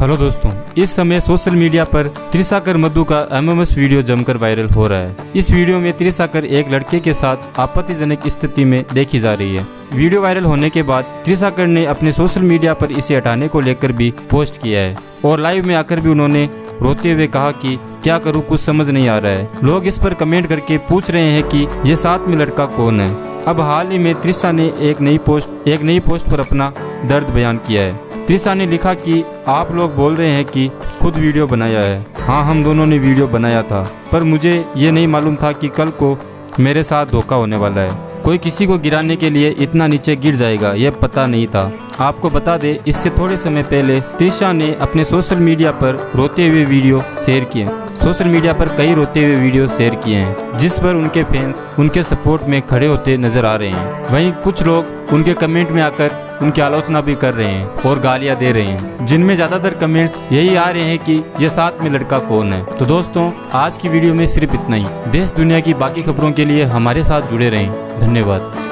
Hello दोस्तों, इस समय सोशल मीडिया पर त्रिशाकर मधु का एमएमएस वीडियो जमकर वायरल हो रहा है। इस वीडियो में त्रिशाकर एक लड़के के साथ आपत्तिजनक स्थिति में देखी जा रही है। वीडियो वायरल होने के बाद त्रिशाकर ने अपने सोशल मीडिया पर इसे हटाने को लेकर भी पोस्ट किया है और लाइव में आकर भी उन्होंने रोते हुए कहा कि क्या करूं, कुछ समझ नहीं आ रहा है। लोग इस पर कमेंट करके पूछ रहे हैं कि ये साथ में लड़का कौन है। अब हाल ही में त्रिशा ने एक नई पोस्ट पर अपना दर्द बयान किया है। त्रिशा ने लिखा कि आप लोग बोल रहे हैं कि खुद वीडियो बनाया है। हाँ, हम दोनों ने वीडियो बनाया था, पर मुझे ये नहीं मालूम था कि कल को मेरे साथ धोखा होने वाला है। कोई किसी को गिराने के लिए इतना नीचे गिर जाएगा, यह पता नहीं था। आपको बता दें, इससे थोड़े समय पहले त्रिशा ने अपने सोशल मीडिया पर रोते हुए वीडियो शेयर किए। सोशल मीडिया पर कई रोते हुए वीडियो शेयर किए हैं, जिस पर उनके फैंस उनके सपोर्ट में खड़े होते नजर आ रहे हैं। वहीं कुछ लोग उनके कमेंट में आकर उनकी आलोचना भी कर रहे हैं और गालियां दे रहे हैं, जिनमें ज्यादातर कमेंट्स यही आ रहे हैं कि ये साथ में लड़का कौन है। तो दोस्तों, आज की वीडियो में सिर्फ इतना ही। देश दुनिया की बाकी खबरों के लिए हमारे साथ जुड़े रहें। धन्यवाद।